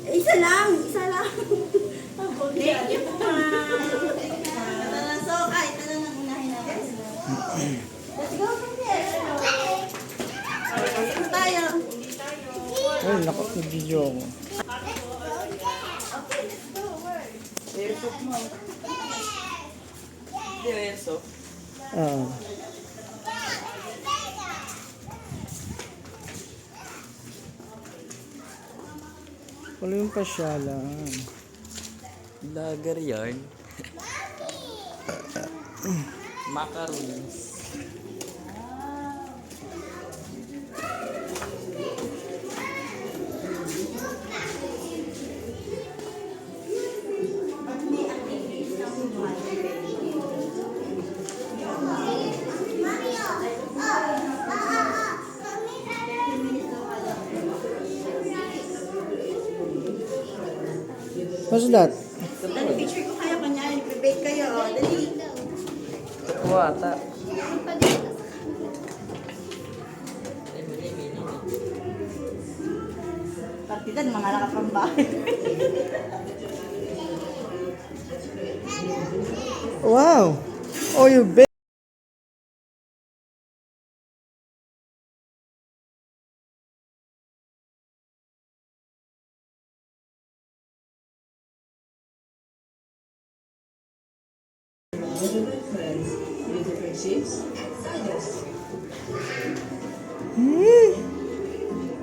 Isa lang, isa lang. Thank you po, ma'am. So, kahit ano nang unahin natin. Let's go from there. Ito tayo. Ay, naku, nag-video ako. Okay, let's go. Where? Airsoft mo. Hindi, airsoft. Oo. Wala yung pasyalan. Lager yarn. Macarons. What's that? Dali, picture ko kayo kanya. Nagbe-bake kayo. Oh. Dali. Wata. Partidan, mga nakapambahay. Wow! Oh, you big.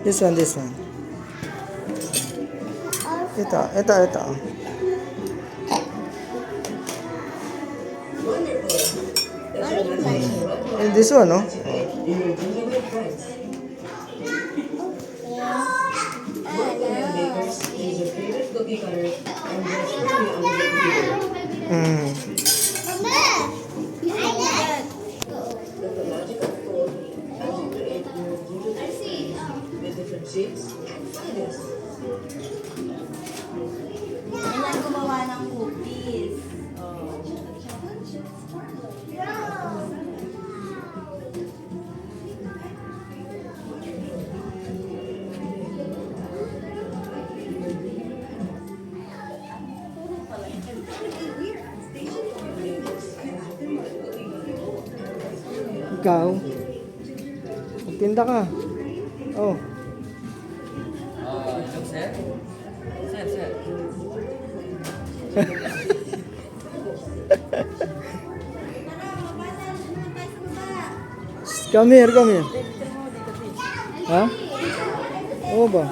This one, this one. Ito. And this one, no? Kailan gumawa ng cookies. Oh. Ikaw? Magtinda ka. Oh. Sir? Sir. Come here. Ha? Oo ba?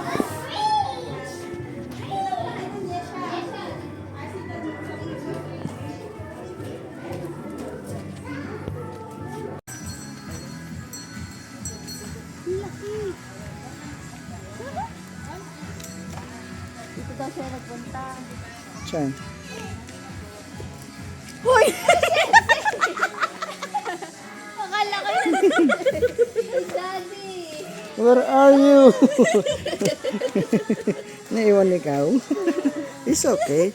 Dito daw siya nagpunta. Saan? Hoy! Akala ko yun. Daddy! Where are you? Naiwan ikaw? It's okay.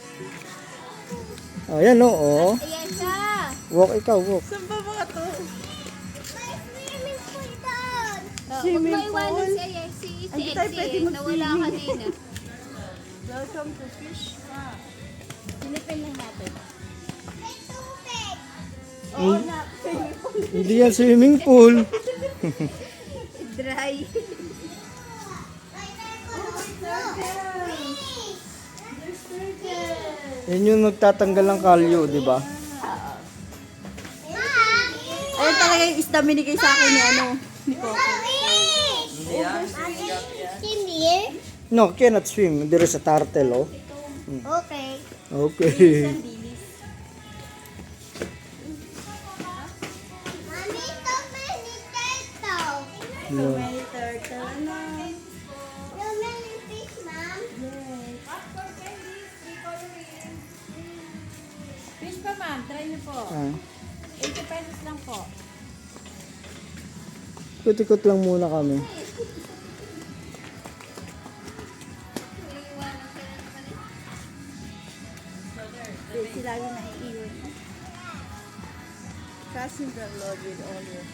Oh, yan oo. Ayan siya! Walk ikaw, walk. Saan ba mga to? Huwag mo iwanan si Hindi tayo pwede Exie. Nawala kanina. Welcome to fish. Sinipin lang natin. Oh, na. Hindi yan swimming pool. Dry. Yan yung nagtatanggal ng kalyo, di ba? Ayun talaga yung isda binigay sa akin ni ano. Ni Coco. No, cannot swim. There is a turtle, oh. Okay. Okay. Yeah. Many turtle. Ano? Fish pa ma'am, try niyo po. Ah. 80 pesos lang po. Ikot-ikot lang muna kami. Sila yung naiiwan. Trust in the Lord with all your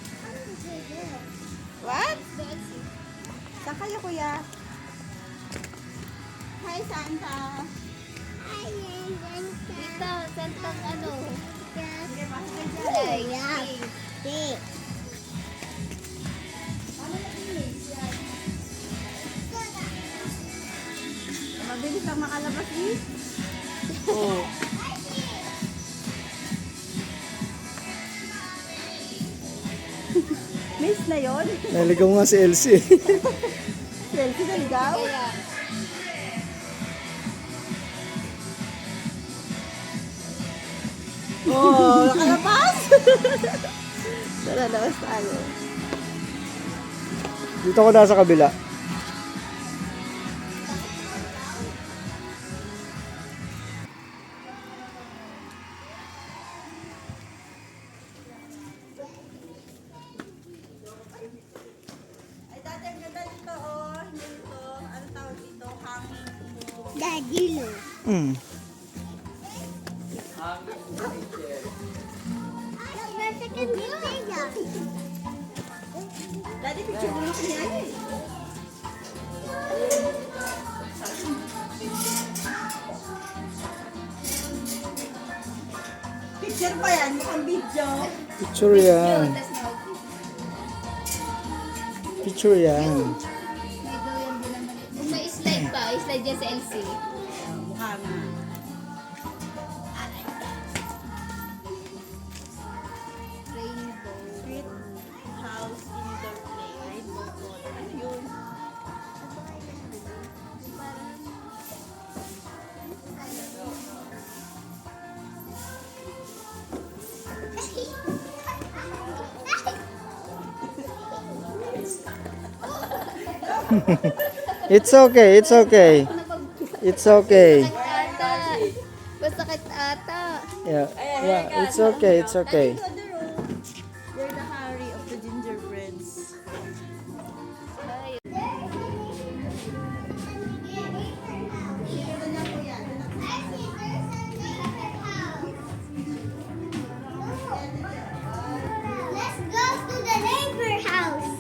kuya. Hi, Santa. Dito, santang ano. Sige, pasok kayo dyan. Mabilis lang makalabas eh. Oo. Miss na yon. Naligaw nga si Elsie. Selfie na ligaw. Oh, nakalabas. Tara, labas tayo. Dito ko na sa kabila. Ay, dati ang ganda dito, oh. Dito, ano tawag dito? Hanging. Daddy Lo. Hmm. Dati picture mo lang kanya eh. Picture pa yan, mukhang video. Picture yan. Picture yan. May gawin din naman. Kung may slide pa, slide dyan sa LC. Mukha nga. Rainbow. Sweet house indoor play. Rainbow color. Ano yun? It's okay, it's okay. It's okay. Ata. Masakit ata. Yeah, yeah, it's okay, it's okay. Dito, the room. They're the Harry of the gingerbreads. Dito na po yan. Let's go to the neighbor house.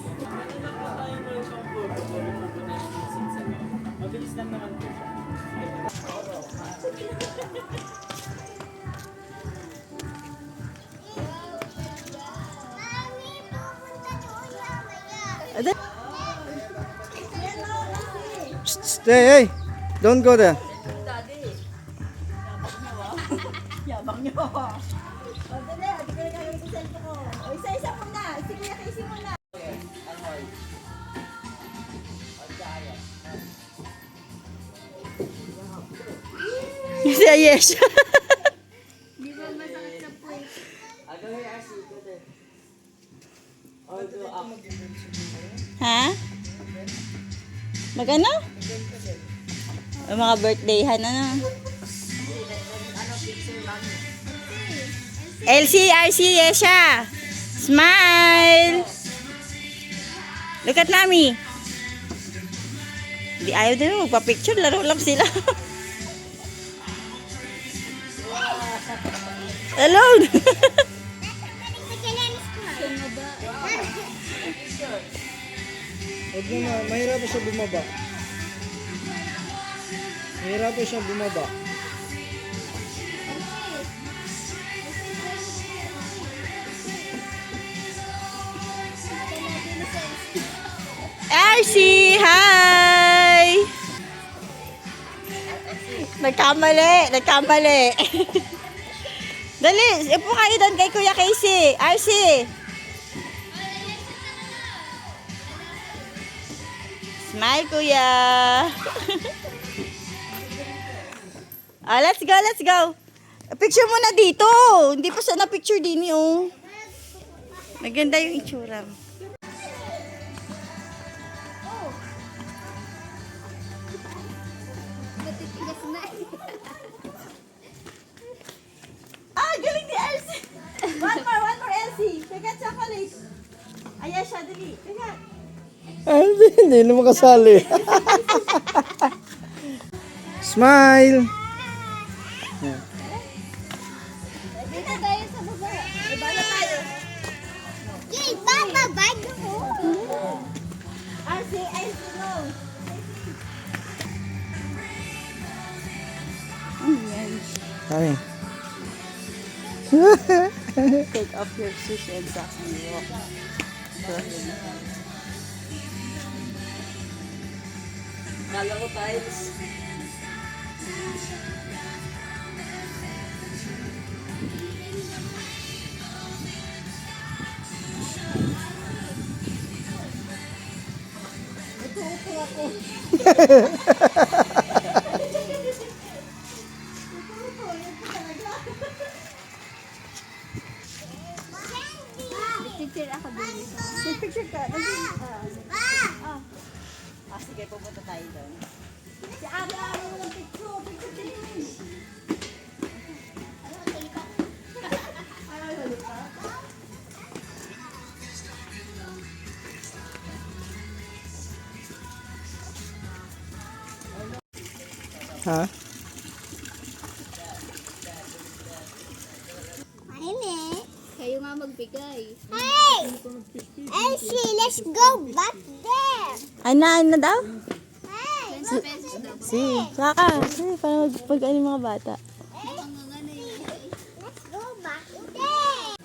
Mami, pupunta doon mamaya. Stay, hey! Don't go there. Yabang nyo. O, dali. Di ko na gagawin sa cellphone ko. O, isa-isa muna. Si Kuya Casey muna. Si Ayesha. Di ba masakit sa puwet? Ha? Mag-ano? Ay, mga birthday-han, ano? Elsie, RC, Yesha! Smile! Look at Mami! Hindi ayaw din mo, magpa-picture, laro lang sila. Hello! Huwag mo na, mahirap siya bumaba. Mahirap siya bumaba. RC, hi! Nagkamali. Dali, ipo kayo doon kay Kuya Casey. RC! Smile, Kuya! Let's go, let's go! Picture muna dito! Hindi pa siya na-picture din yung... Maganda yung itsura. Matitigas na. Ah, galing ni Elsie! One more, Elsie! Kagat chocolate! Ayan siya, dali. Kagat! Hindi na makasali. Smile! Dito tayo sa baba. Iba na tayo. Yay, Papa, bag mo. RC, Elsie, no! Kami. Take off your shoes and socks and walk. Kala ko tiles. Picture ako din. Picture ka. Sige, pupunta tayo doon. Si Abi, walang picture. Picture din. Ha? Kayo nga magbigay. Hey! Elsie, let's go back there. Ano daw? Hey! 20 pesos daw. Si, saka. Para pag ano yung mga bata. Mukhang nga na eh. Let's go back there.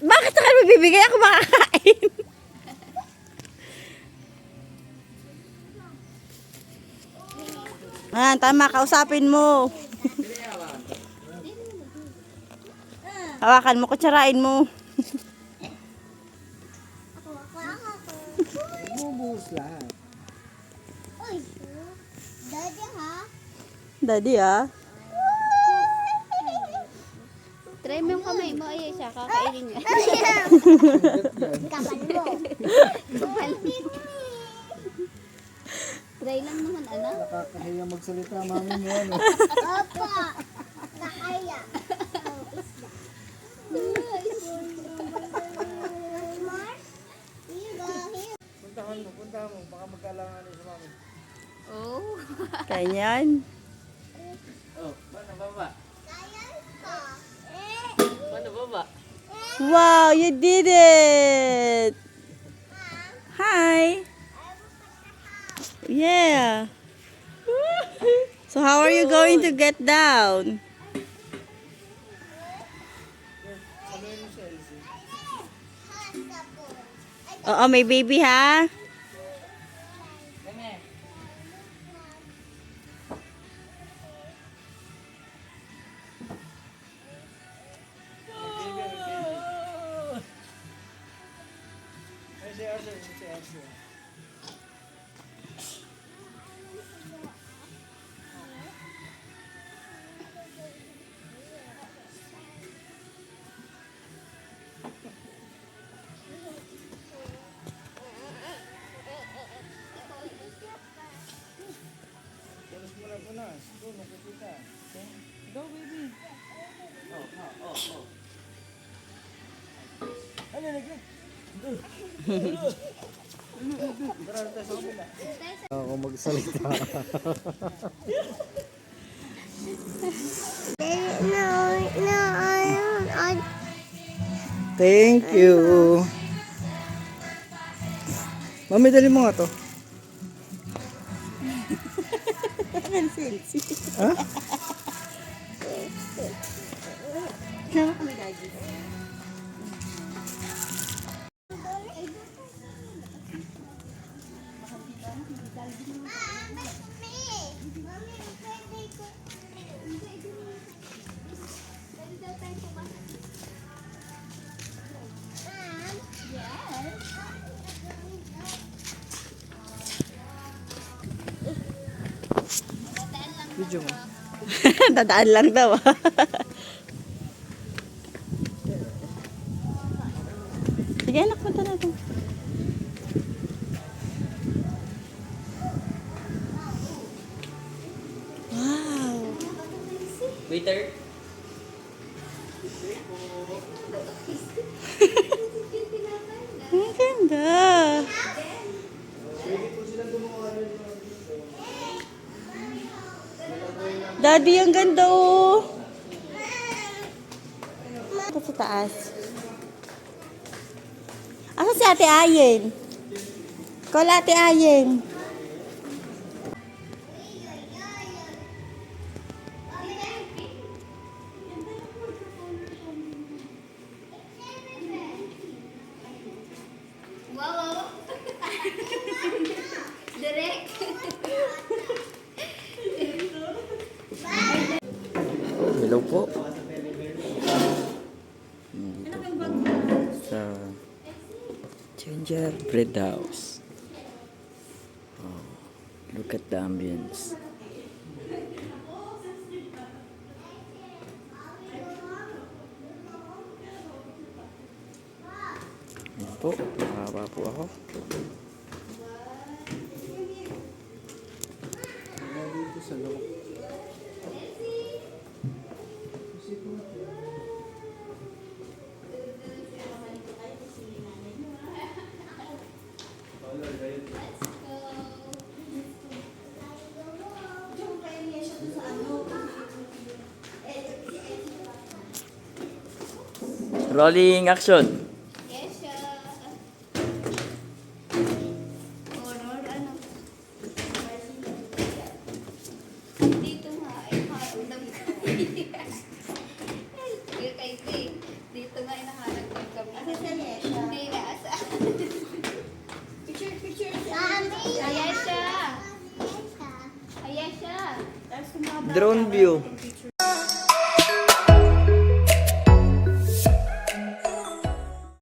Bakit ka magbibigay? Ako makakain. Tama, kausapin mo. Hawakan mo, kutsarain mo. Bubuhos lahat. Uy, Daddy, ha? Daddy, ah. Try mo yung kamay mo. Ay, siya. Kakainin niya. Kapal mo. Try lang naman, anak. Nakakahiya magsalita, mami mo. Ano? Opa. Nakaya. More? You go here. Puntahan mo. Baka magkalangan sa mami. Oh. Kanyan. Oh, paano baba? Kaya ka. Paano baba? Wow, you did it. Hi. Yeah. So how are you going to get down? Oo, may baby ha? Ako magsalita. No, I Thank you. Mami, dali mo nga to. Ha? Video mo. Dadaan lang daw. Sige, anak, punta natin. Wow. Waiter? Ang ganda. Daddy, ang ganda oh. Ito sa taas. Asa si Ate Ayen? Call Ate Ayeng. Wow! Direct! Hello po. Dito po sa Gingerbread House. Oh, look at the ambience. Yan po, nakaba po ako. Dito sa loob. Rolling action. Yes, siya. Horror, ano? Dito nga, ay nakaramdam ko. Kay Kay, dito nga, ay nakaramdam kami. Asa si Ayesha? Hindi na, asa. Picture. Mami. Ayan siya. Ayesha. Ayan siya. Tapos sumabra Drone ka. view.